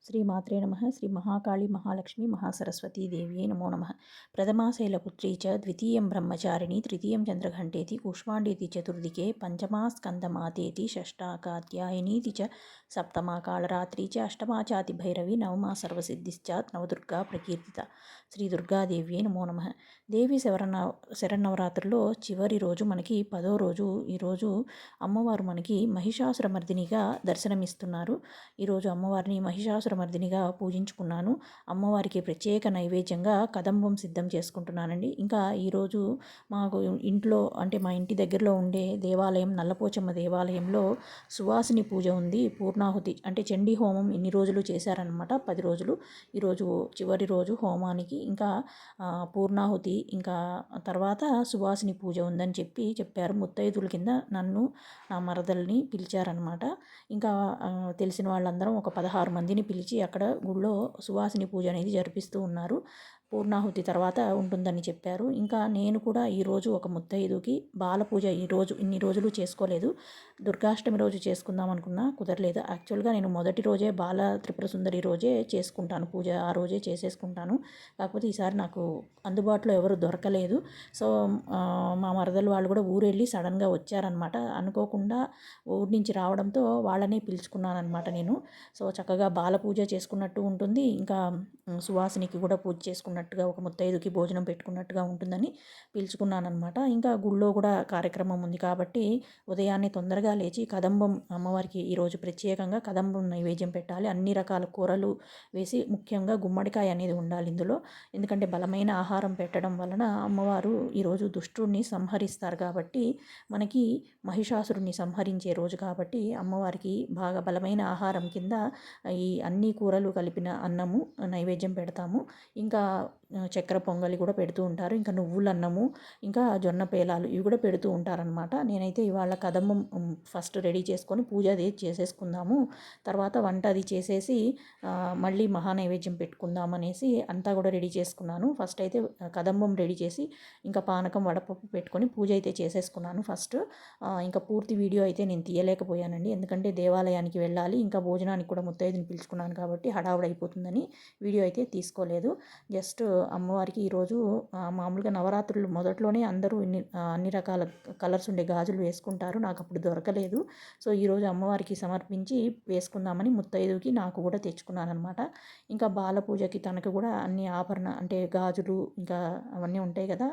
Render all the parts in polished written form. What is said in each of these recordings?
శ్రీ మాత్రే నమః. శ్రీ మహాకాళీ మహాలక్ష్మి మహాసరస్వతీ దేవ్యై నమో నమః. ప్రథమాశైలపుత్రీ చ ద్వితీయం బ్రహ్మచారిణి తృతీయం చంద్రఘంటేతి కూష్మాండేతి చతుర్దికే పంచమా స్కందమాతేతి షష్టా కాత్యాయనీతి చ సప్తమా కాళరాత్రి చ అష్టమా చాతి భైరవి నవమా సర్వసిద్ధిశ్చాత్ నవదుర్గా ప్రకీర్తిత. శ్రీ దుర్గాదేవ్యై నమో నమః. దేవి శరన్నవరాత్రుల్లో చివరి రోజు మనకి 10వ రోజు. ఈరోజు అమ్మవారు మనకి మహిషాసురమర్దినిగా దర్శనమిస్తున్నారు. ఈరోజు అమ్మవారిని మహిషాసురమర్దినిగా పూజించుకున్నాను. అమ్మవారికి ప్రత్యేక నైవేద్యంగా కదంబం సిద్ధం చేసుకుంటున్నానండి. ఇంకా ఈరోజు మాకు ఇంట్లో అంటే మా ఇంటి దగ్గరలో ఉండే దేవాలయం నల్లపోచమ్మ దేవాలయంలో సువాసిని పూజ ఉంది. పూర్ణాహుతి అంటే చండీ హోమం ఇన్ని రోజులు చేశారనమాట, 10 రోజులు. ఈరోజు చివరి రోజు హోమానికి. ఇంకా పూర్ణాహుతి ఇంకా తర్వాత సువాసిని పూజ ఉందని చెప్పారు. ముత్తైదుల కింద నన్ను నా మరదల్ని పిలిచారనమాట. ఇంకా తెలిసిన వాళ్ళందరం ఒక 16 మందిని పిలిచి అక్కడ గుళ్ళో సువాసిని పూజ అనేది జరిపిస్తూ ఉన్నారు. పూర్ణాహుతి తర్వాత ఉంటుందని చెప్పారు. ఇంకా నేను కూడా ఈరోజు ఒక ముత్తైదుకి బాలపూజ ఇన్ని రోజులు చేసుకోలేదు. దుర్గాష్టమి రోజు చేసుకుందాం అనుకున్నా, కుదరలేదు. యాక్చువల్గా నేను మొదటి రోజే బాల త్రిపుర సుందరి రోజే చేసుకుంటాను పూజ, ఆ రోజే చేసేసుకుంటాను. కాకపోతే ఈసారి నాకు అందుబాటులో ఎవరు దొరకలేదు. సో మా మరదలు వాళ్ళు కూడా ఊరు వెళ్ళి సడన్గా వచ్చారనమాట. అనుకోకుండా ఊరి నుంచి రావడంతో వాళ్ళనే పిలుచుకున్నాను అనమాట నేను. సో చక్కగా బాల పూజ చేసుకున్నట్టు ఉంటుంది, ఇంకా సువాసినికి కూడా పూజ చేసుకున్నట్టుగా, ఒక ముత్తైదుకి భోజనం పెట్టుకున్నట్టుగా ఉంటుందని పిలుచుకున్నాను అనమాట. ఇంకా గుళ్ళో కూడా కార్యక్రమం ఉంది కాబట్టి ఉదయాన్నే తొందరగా లేచి కదంబం అమ్మవారికి ఈరోజు ప్రత్యేకంగా కదంబం నైవేద్యం పెట్టాలి. అన్ని రకాల కూరలు వేసి ముఖ్యంగా గుమ్మడికాయ అనేది ఉండాలి ఇందులో. ఎందుకంటే బలమైన ఆహారం పెట్టడం వలన అమ్మవారు ఈరోజు దుష్టుడిని సంహరిస్తారు కాబట్టి, మనకి మహిషాసురుడిని సంహరించే రోజు కాబట్టి అమ్మవారికి బాగా బలమైన ఆహారం కింద ఈ అన్ని కూరలు కలిపిన అన్నము నైవేద్యం పెడతాము. ఇంకా చక్కెర పొంగలి కూడా పెడుతూ ఉంటారు. ఇంకా నువ్వుల అన్నము, ఇంకా జొన్న పేలాలు ఇవి కూడా పెడుతూ ఉంటారనమాట. నేనైతే ఇవాళ కదంబం ఫస్ట్ రెడీ చేసుకొని పూజ అది చేసేసుకుందాము, తర్వాత వంట అది చేసేసి మళ్ళీ మహానైవేద్యం పెట్టుకుందాం అనేసి అంతా కూడా రెడీ చేసుకున్నాను. ఫస్ట్ అయితే కదంబం రెడీ చేసి ఇంకా పానకం వడపప్పు పెట్టుకొని పూజ అయితే చేసేసుకున్నాను ఫస్ట్. ఇంకా పూర్తి వీడియో అయితే నేను తీయలేకపోయానండి, ఎందుకంటే దేవాలయానికి వెళ్ళాలి, ఇంకా భోజనానికి కూడా ముత్తైదుని పిలుచుకున్నాను కాబట్టి హడావుడి అయిపోతుందని వీడియో అయితే తీసుకోలేదు. జస్ట్ అమ్మవారికి ఈరోజు మామూలుగా నవరాత్రులు మొదట్లోనే అందరూ అన్ని రకాల కలర్స్ ఉండే గాజులు వేసుకుంటారు, నాకు అప్పుడు దొరకలేదు. సో ఈరోజు అమ్మవారికి సమర్పించి వేసుకుందామని ముత్తైదుకి నాకు కూడా తెచ్చుకున్నాను అనమాట. ఇంకా బాల పూజకి తనకు కూడా అన్ని ఆభరణ అంటే గాజులు ఇంకా అవన్నీ ఉంటాయి కదా,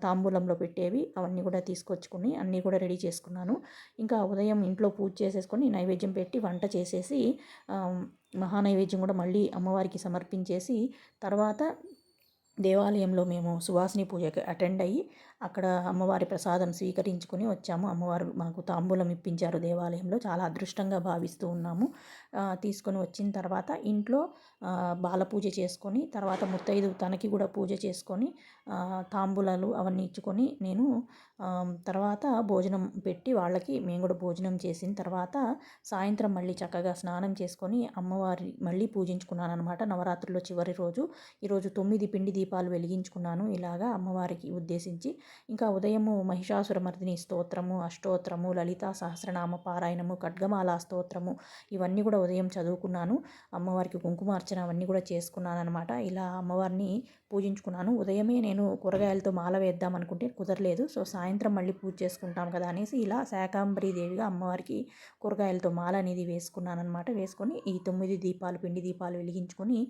తాంబూలంలో పెట్టేవి, అవన్నీ కూడా తీసుకొచ్చుకుని అన్నీ కూడా రెడీ చేసుకున్నాను. ఇంకా ఉదయం ఇంట్లో పూజ చేసేసుకొని నైవేద్యం పెట్టి వంట చేసేసి మహానైవేద్యం కూడా మళ్ళీ అమ్మవారికి సమర్పించేసి తర్వాత దేవాలయంలో మేము సువాసిని పూజకి అటెండ్ అయ్యి అక్కడ అమ్మవారి ప్రసాదం స్వీకరించుకొని వచ్చాము. అమ్మవారు మాకు తాంబూలం ఇప్పించారు దేవాలయంలో, చాలా అదృష్టంగా భావిస్తూ ఉన్నాము. తీసుకొని వచ్చిన తర్వాత ఇంట్లో బాలపూజ చేసుకొని తర్వాత ముత్తైదు తనకి కూడా పూజ చేసుకొని తాంబూలాలు అవన్నీ ఇచ్చుకొని నేను తర్వాత భోజనం పెట్టి వాళ్ళకి మేము కూడా భోజనం చేసిన తర్వాత సాయంత్రం మళ్ళీ చక్కగా స్నానం చేసుకొని అమ్మవారి మళ్ళీ పూజించుకున్నాను అనమాట. నవరాత్రుల్లో చివరి రోజు ఈరోజు 9 పిండి దీపాలు వెలిగించుకున్నాను ఇలాగా అమ్మవారికి ఉద్దేశించి. ఇంకా ఉదయము మహిషాసురమర్దిని స్తోత్రము, అష్టోత్తరము, లలితా సహస్రనామ పారాయణము, ఖడ్గమాలా స్తోత్రము ఇవన్నీ కూడా ఉదయం చదువుకున్నాను. అమ్మవారికి కుంకుమార్చన అవన్నీ కూడా చేసుకున్నాను అనమాట. ఇలా అమ్మవారిని పూజించుకున్నాను. ఉదయమే నేను కూరగాయలతో మాల వేద్దాం అనుకుంటే కుదరలేదు. సో సాయంత్రం మళ్ళీ పూజ చేసుకుంటాం కదా అనేసి ఇలా శాకాంబరీ దేవిగా అమ్మవారికి కూరగాయలతో మాల అనేది వేసుకున్నాను అనమాట. వేసుకొని ఈ 9 దీపాలు పిండి దీపాలు వెలిగించుకొని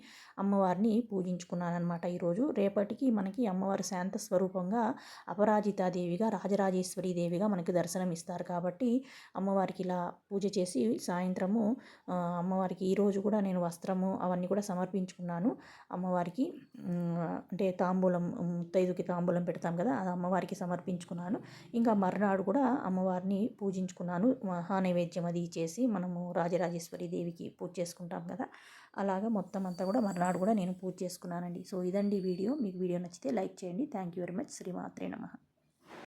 అమ్మవారిని పూజించుకున్నాను అనమాట. ఈరోజు రేపటికి మనకి అమ్మవారు శాంత స్వరూపంగా అపరాజితాదేవిగా రాజరాజేశ్వరి దేవిగా మనకి దర్శనం ఇస్తారు కాబట్టి అమ్మవారికి ఇలా పూజ చేసి సాయంత్రము అమ్మవారికి ఈరోజు కూడా నేను వస్త్రము అవన్నీ కూడా సమర్పించుకున్నాను అమ్మవారికి. అంటే తాంబూలం ముత్తైదుకి తాంబూలం పెడతాం కదా, అది అమ్మవారికి సమర్పించుకున్నాను. ఇంకా మర్నాడు కూడా అమ్మవారిని పూజించుకున్నాను. మహానైవేద్యం అది చేసి మనము రాజరాజేశ్వరి దేవికి పూజ చేసుకుంటాం కదా, అలాగా మొత్తం అంతా కూడా మర్నాడు కూడా నేను పూజ చేసుకున్నానండి. సో ఇదండి వీడియో. మీకు వీడియో నచ్చితే లైక్ చేయండి. Thank you very much. శ్రీమాత్రే నమః.